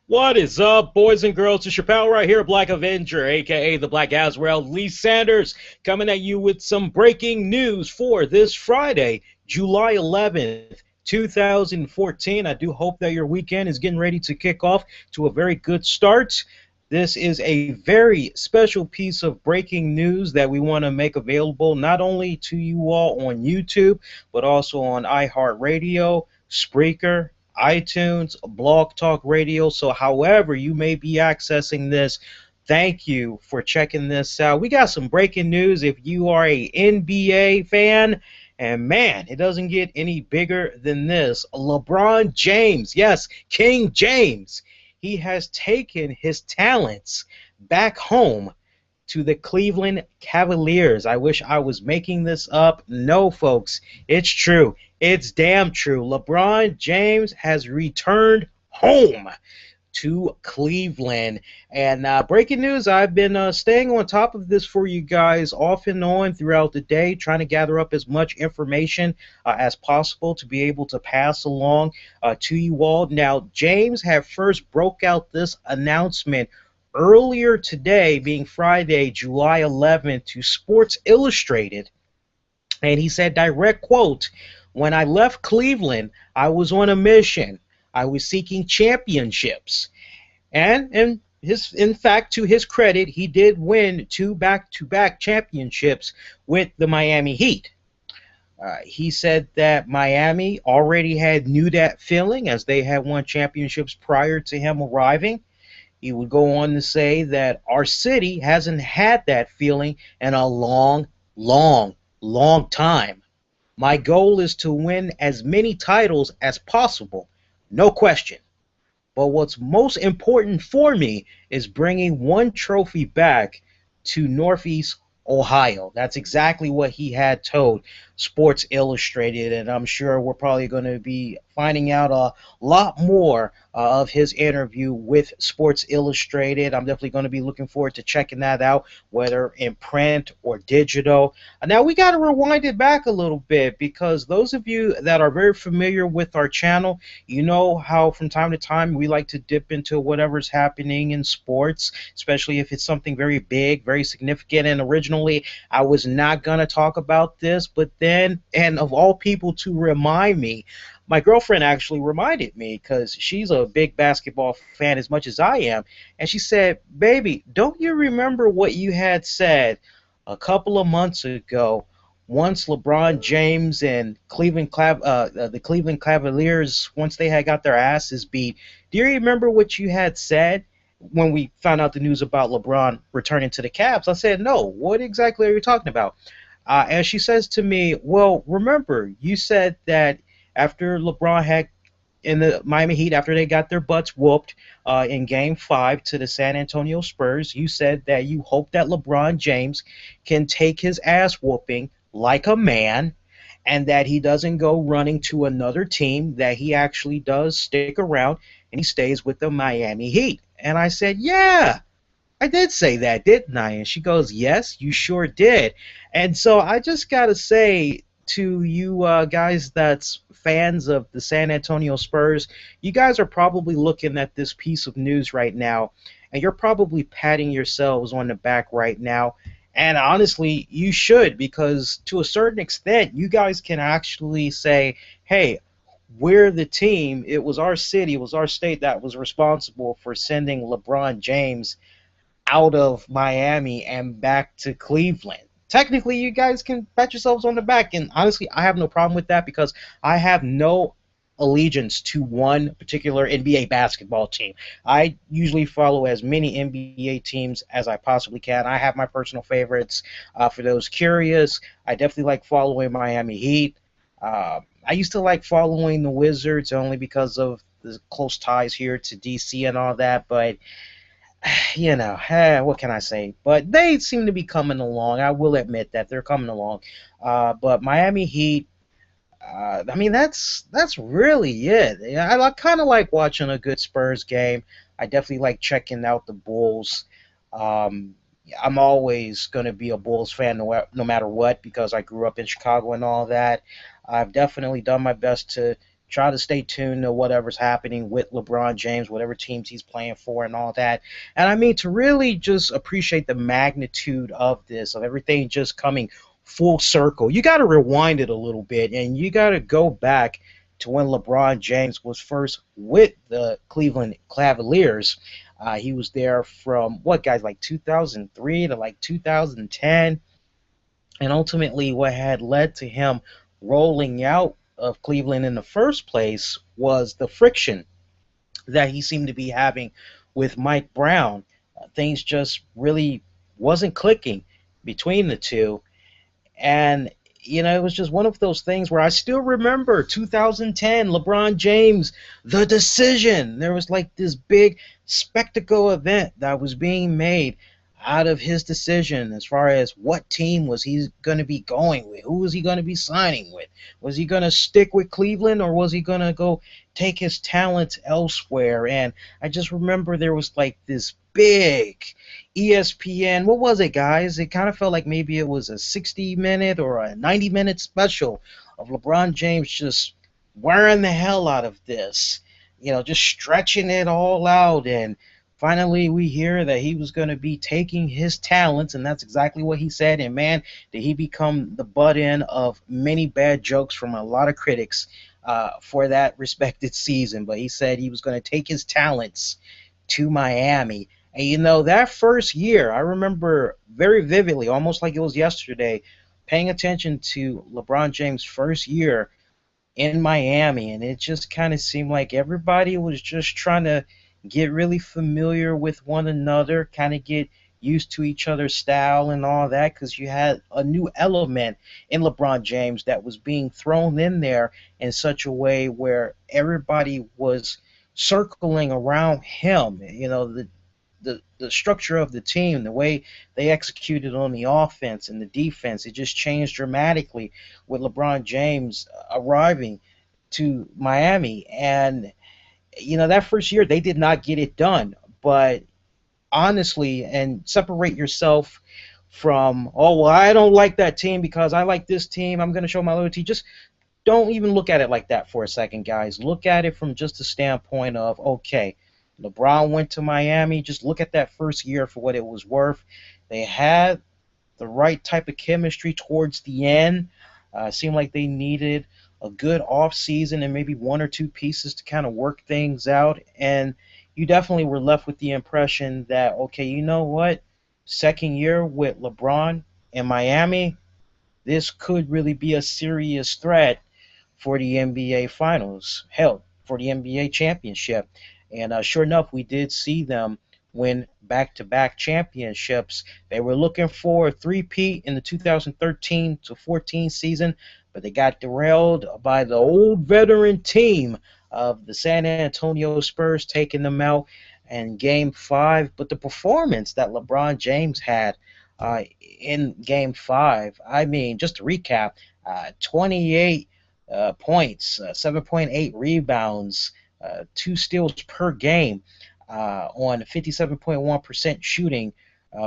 What is up, boys and girls? It's your pal right here, Black Avenger, aka the Black Azrael, Lee Sanders, coming at you with some breaking news for this Friday, July 11th, 2014. I do hope that your weekend is getting ready to kick off to a very good start. This is a very special piece of breaking news that we want to make available not only to you all on YouTube, but also on iHeartRadio, Spreaker, iTunes, Blog Talk Radio. So however you may be accessing this, thank you for checking this out. We got some breaking news if you are a NBA fan. And man, it doesn't get any bigger than this. LeBron James, yes, King James, he has taken his talents back home to the Cleveland Cavaliers. I wish I was making this up. No, folks, it's true. It's damn true. LeBron James has returned home to Cleveland. And breaking news, I've been staying on top of this for you guys off and on throughout the day, trying to gather up as much information as possible to be able to pass along to you all. Now, James had first broke out this announcement earlier today, being Friday, July 11th, to Sports Illustrated. And he said, direct quote, "When I left Cleveland, I was on a mission. I was seeking championships." And in fact, to his credit, he did win 2 back-to-back championships with the Miami Heat. He said that Miami already knew that feeling as they had won championships prior to him arriving. He would go on to say that our city hasn't had that feeling in a long, long, long time. My goal is to win as many titles as possible, no question. But what's most important for me is bringing one trophy back to Northeast Ohio. That's exactly what he had told Sports Illustrated, and I'm sure we're probably going to be finding out a lot more of his interview with Sports Illustrated. I'm definitely going to be looking forward to checking that out, whether in print or digital. Now, we got to rewind it back a little bit, because those of you that are very familiar with our channel, you know how from time to time we like to dip into whatever's happening in sports, especially if it's something very big, very significant. And originally, I was not going to talk about this, but then, and of all people to remind me, my girlfriend actually reminded me, because she's a big basketball fan as much as I am, and she said, "Baby, don't you remember what you had said a couple of months ago once LeBron James and the Cleveland Cavaliers, once they had got their asses beat? Do you remember what you had said when we found out the news about LeBron returning to the Cavs?" I said, "No, what exactly are you talking about?" And she says to me, "Well, remember, you said that after LeBron had in the Miami Heat, after they got their butts whooped in Game 5 to the San Antonio Spurs, you said that you hope that LeBron James can take his ass whooping like a man, and that he doesn't go running to another team, that he actually does stick around and he stays with the Miami Heat." And I said, "Yeah, I did say that, didn't I?" And she goes, "Yes, you sure did." And so I just got to say to you guys that's fans of the San Antonio Spurs, you guys are probably looking at this piece of news right now, and you're probably patting yourselves on the back right now. And honestly, you should, because to a certain extent, you guys can actually say, hey, we're the team. It was our city, it was our state that was responsible for sending LeBron James out of Miami and back to Cleveland. Technically, you guys can pat yourselves on the back, and honestly, I have no problem with that, because I have no allegiance to one particular NBA basketball team. I usually follow as many NBA teams as I possibly can. I have my personal favorites. For those curious, I definitely like following Miami Heat. I used to like following the Wizards only because of the close ties here to DC and all that, but you know, what can I say? But they seem to be coming along. I will admit that they're coming along. But Miami Heat, I mean, that's really it. Yeah, I kind of like watching a good Spurs game. I definitely like checking out the Bulls. I'm always going to be a Bulls fan no matter what, because I grew up in Chicago and all that. I've definitely done my best to try to stay tuned to whatever's happening with LeBron James, whatever teams he's playing for, and all that. And I mean, to really just appreciate the magnitude of this, of everything just coming full circle, you got to rewind it a little bit, and you got to go back to when LeBron James was first with the Cleveland Cavaliers. He was there from, what, guys, like 2003 to like 2010. And ultimately, what had led to him rolling out of Cleveland in the first place was the friction that he seemed to be having with Mike Brown. Things just really wasn't clicking between the two. And, it was just one of those things where I still remember 2010, LeBron James, the decision. There was like this big spectacle event that was being made out of his decision as far as what team was he going to be going with, who was he going to be signing with. Was he going to stick with Cleveland, or was he going to go take his talents elsewhere? And I just remember there was like this big ESPN, what was it, guys? It kind of felt like maybe it was a 60-minute or a 90-minute special of LeBron James just wearing the hell out of this, just stretching it all out. And finally, we hear that he was going to be taking his talents, and that's exactly what he said. And man, did he become the butt-end of many bad jokes from a lot of critics for that respected season. But he said he was going to take his talents to Miami. And that first year, I remember very vividly, almost like it was yesterday, paying attention to LeBron James' first year in Miami. And it just kind of seemed like everybody was just trying to get really familiar with one another, kind of get used to each other's style and all that, because you had a new element in LeBron James that was being thrown in there in such a way where everybody was circling around him. The structure of the team, the way they executed on the offense and the defense, it just changed dramatically with LeBron James arriving to Miami. And that first year, they did not get it done. But honestly, and separate yourself from, oh, well, I don't like that team because I like this team, I'm going to show my loyalty. Just don't even look at it like that for a second, guys. Look at it from just the standpoint of, okay, LeBron went to Miami. Just look at that first year for what it was worth. They had the right type of chemistry towards the end. Seemed like they needed a good off season and maybe one or two pieces to kind of work things out. And you definitely were left with the impression that, okay, you know what? Second year with LeBron in Miami, this could really be a serious threat for the NBA Finals. Hell, for the NBA championship. And sure enough, we did see them win back-to-back championships. They were looking for a three-peat in the 2013-14 season, but they got derailed by the old veteran team of the San Antonio Spurs taking them out in Game 5. But the performance that LeBron James had in Game 5, I mean, just to recap, 28 points, 7.8 rebounds, 2 steals per game on 57.1% shooting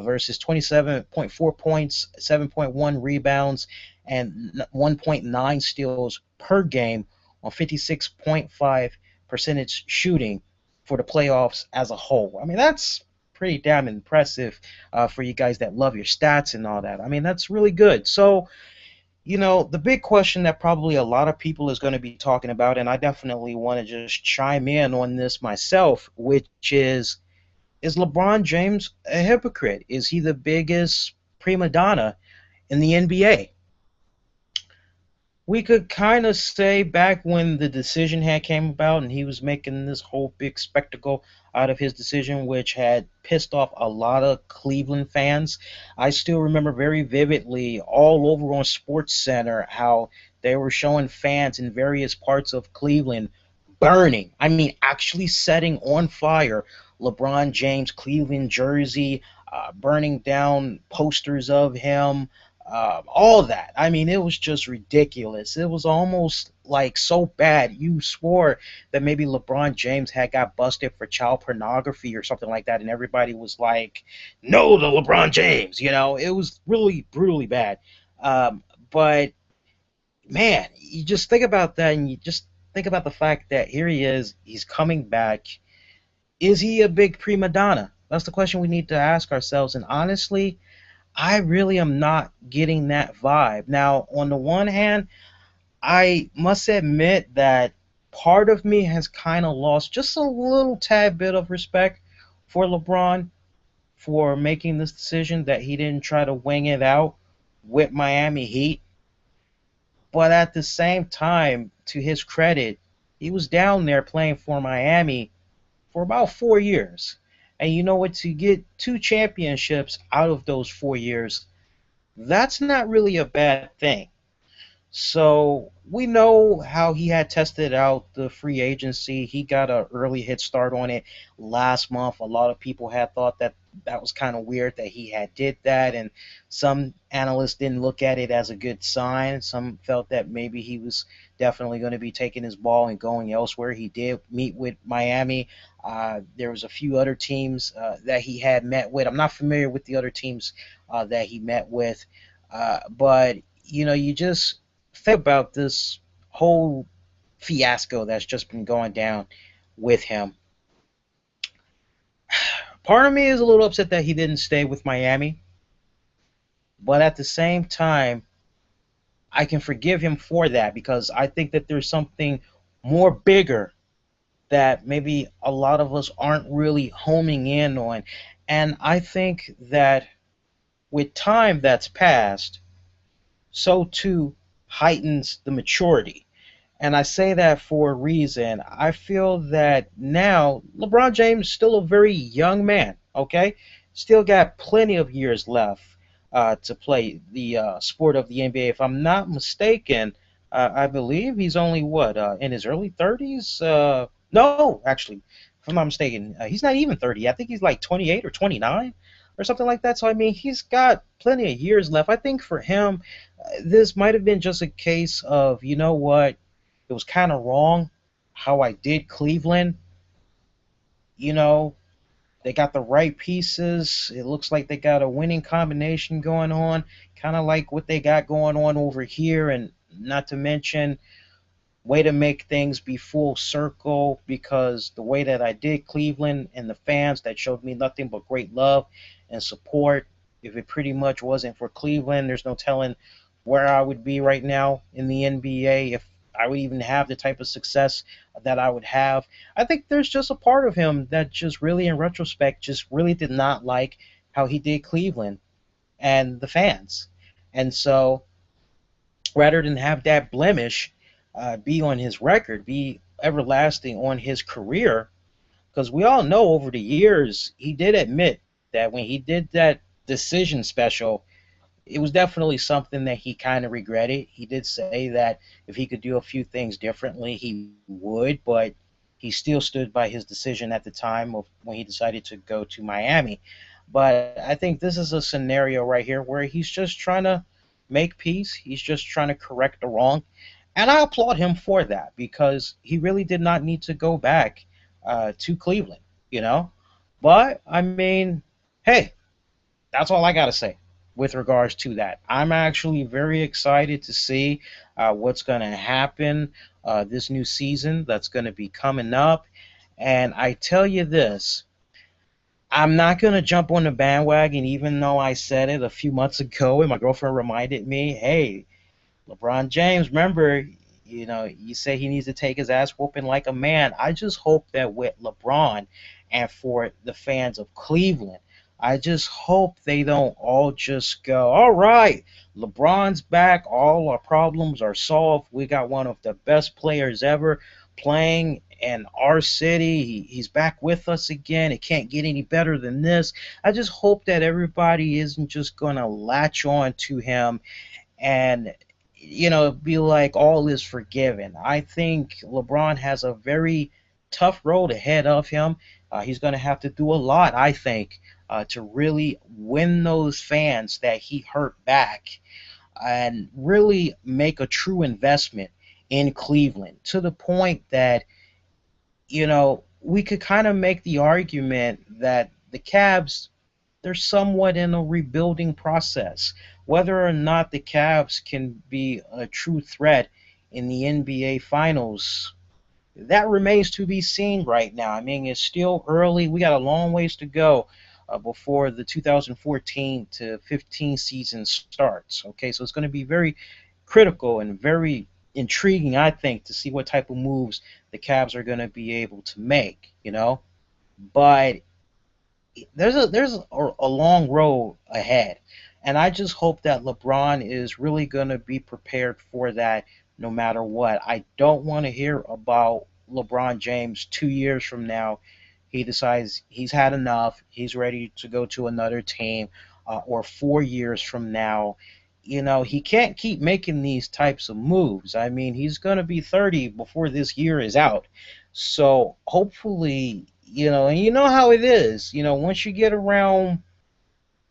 versus 27.4 points, 7.1 rebounds, and 1.9 steals per game on 56.5% shooting for the playoffs as a whole. I mean, that's pretty damn impressive for you guys that love your stats and all that. I mean, that's really good. So, the big question that probably a lot of people is going to be talking about, and I definitely want to just chime in on this myself, which is LeBron James a hypocrite? Is he the biggest prima donna in the NBA? We could kind of say back when the decision had came about and he was making this whole big spectacle out of his decision, which had pissed off a lot of Cleveland fans. I still remember very vividly all over on SportsCenter how they were showing fans in various parts of Cleveland burning, I mean actually setting on fire LeBron James Cleveland jersey, burning down posters of him, all that. I mean, it was just ridiculous. It was almost like so bad you swore that maybe LeBron James had got busted for child pornography or something like that, and everybody was like, no to LeBron James. It was really brutally bad. But man, you just think about that and you just think about the fact that here he is, he's coming back. Is he a big prima donna? That's the question we need to ask ourselves. And honestly, I really am not getting that vibe. Now, on the one hand, I must admit that part of me has kind of lost just a little tad bit of respect for LeBron for making this decision that he didn't try to wing it out with Miami Heat. But at the same time, to his credit, he was down there playing for Miami for about 4 years. And you know what? To get two championships out of those 4 years, that's not really a bad thing. So we know how he had tested out the free agency. He got an early head start on it last month. A lot of people had thought that that was kind of weird that he had did that, and some analysts didn't look at it as a good sign. Some felt that maybe he was definitely going to be taking his ball and going elsewhere. He did meet with Miami. There was a few other teams that he had met with. I'm not familiar with the other teams that he met with, but you just think about this whole fiasco that's just been going down with him. Part of me is a little upset that he didn't stay with Miami, but at the same time, I can forgive him for that because I think that there's something more bigger that maybe a lot of us aren't really homing in on. And I think that with time that's passed, so too heightens the maturity. And I say that for a reason. I feel that now LeBron James is still a very young man, okay? Still got plenty of years left to play the sport of the NBA. If I'm not mistaken, I believe he's only, in his early 30s? No, actually, if I'm not mistaken, he's not even 30. I think he's like 28 or 29 or something like that. So, I mean, he's got plenty of years left. I think for him, this might have been just a case of, you know what, it was kind of wrong how I did Cleveland. You know, they got the right pieces. It looks like they got a winning combination going on, kind of like what they got going on over here. And not to mention, way to make things be full circle, because the way that I did Cleveland and the fans that showed me nothing but great love and support, if it pretty much wasn't for Cleveland, there's no telling where I would be right now in the NBA, if I would even have the type of success that I would have. I think there's just a part of him that just really, in retrospect, just really did not like how he did Cleveland and the fans. And so rather than have that blemish be on his record, be everlasting on his career, because we all know over the years he did admit that when he did that decision special, it was definitely something that he kind of regretted. He did say that if he could do a few things differently, he would, but he still stood by his decision at the time of when he decided to go to Miami. But I think this is a scenario right here where he's just trying to make peace. He's just trying to correct the wrong. And I applaud him for that, because he really did not need to go back to Cleveland, you know. But, I mean, hey, that's all I got to say with regards to that. I'm actually very excited to see what's going to happen this new season that's going to be coming up. And I tell you this, I'm not going to jump on the bandwagon, even though I said it a few months ago and my girlfriend reminded me, hey, LeBron James, remember, you say he needs to take his ass whooping like a man. I just hope that with LeBron and for the fans of Cleveland, I just hope they don't all just go, all right, LeBron's back, all our problems are solved. We got one of the best players ever playing in our city. He's back with us again. It can't get any better than this. I just hope that everybody isn't just going to latch on to him and be like all is forgiven. I think LeBron has a very tough road ahead of him. He's going to have to do a lot, I think, to really win those fans that he hurt back and really make a true investment in Cleveland, to the point that, we could kind of make the argument that the Cavs, they're somewhat in a rebuilding process. Whether or not the Cavs can be a true threat in the NBA Finals, that remains to be seen right now. I mean, it's still early. We got a long ways to go before the 2014 to 15 season starts. Okay, so it's going to be very critical and very intriguing, I think, to see what type of moves the Cavs are going to be able to make. But there's a long road ahead, and I just hope that LeBron is really going to be prepared for that no matter what. I don't want to hear about LeBron James 2 years from now. He decides he's had enough. He's ready to go to another team, or 4 years from now. He can't keep making these types of moves. I mean, he's going to be 30 before this year is out. So hopefully, and you know how it is. Once you get around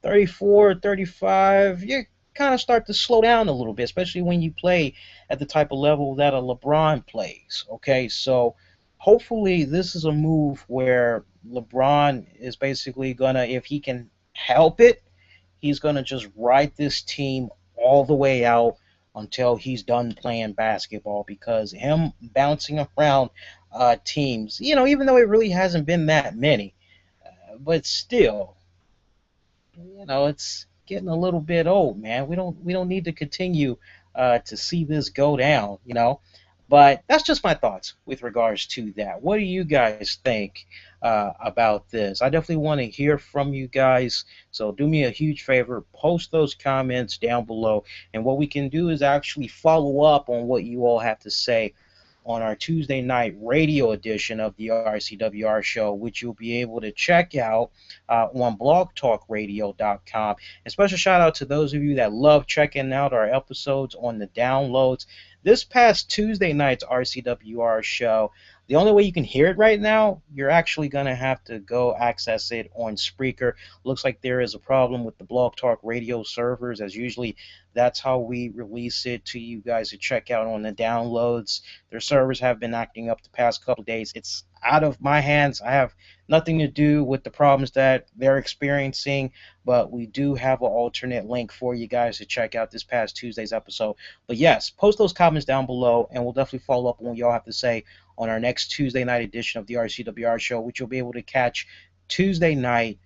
34, 35, you kind of start to slow down a little bit, especially when you play at the type of level that a LeBron plays. Okay, so hopefully this is a move where LeBron is basically gonna, if he can help it, he's gonna just ride this team all the way out until he's done playing basketball, because him bouncing around teams, even though it really hasn't been that many, but still, it's getting a little bit old, man. We don't need to continue to see this go down. But that's just my thoughts with regards to that. What do you guys think about this? I definitely want to hear from you guys. So do me a huge favor, post those comments down below. And what we can do is actually follow up on what you all have to say on our Tuesday night radio edition of the RCWR show, which you'll be able to check out on blogtalkradio.com. And special shout out to those of you that love checking out our episodes on the downloads. This past Tuesday night's RCWR show, the only way you can hear it right now, you're actually going to have to go access it on Spreaker. Looks like there is a problem with the Blog Talk Radio servers, as usually that's how we release it to you guys to check out on the downloads. Their servers have been acting up the past couple of days. It's out of my hands. I have nothing to do with the problems that they're experiencing, but we do have an alternate link for you guys to check out this past Tuesday's episode. But yes, post those comments down below, and we'll definitely follow up on what y'all have to say on our next Tuesday night edition of the RCWR show, which you'll be able to catch Tuesday night,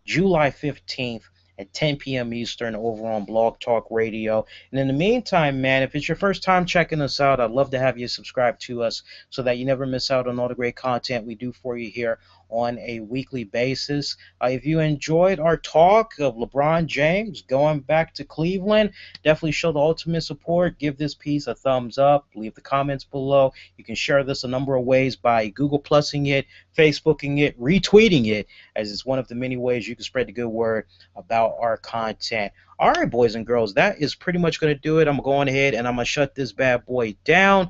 July 15th at 10 p.m. Eastern over on Blog Talk Radio. And in the meantime, man, if it's your first time checking us out, I'd love to have you subscribe to us so that you never miss out on all the great content we do for you here on a weekly basis. If you enjoyed our talk of LeBron James going back to Cleveland, definitely show the ultimate support. Give this piece a thumbs up. Leave the comments below. You can share this a number of ways by Google Plusing it, Facebooking it, retweeting it, as it's one of the many ways you can spread the good word about our content. All right, boys and girls, that is pretty much going to do it. I'm going ahead and I'm going to shut this bad boy down.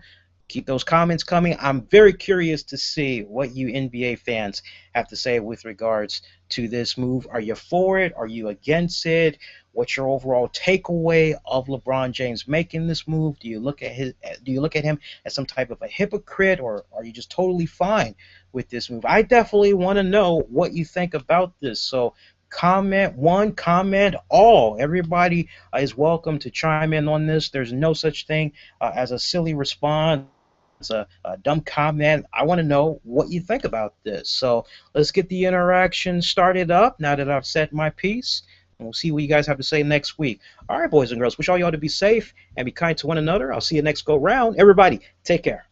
Keep those comments coming. I'm very curious to see what you NBA fans have to say with regards to this move. Are you for it? Are you against it? What's your overall takeaway of LeBron James making this move? Do you look at him as some type of a hypocrite, or are you just totally fine with this move? I definitely want to know what you think about this. So comment one, comment all. Everybody is welcome to chime in on this. There's no such thing as a silly response, a dumb comment. I want to know what you think about this. So let's get the interaction started up now that I've said my piece. And we'll see what you guys have to say next week. All right, boys and girls, wish all y'all to be safe and be kind to one another. I'll see you next go round. Everybody, take care.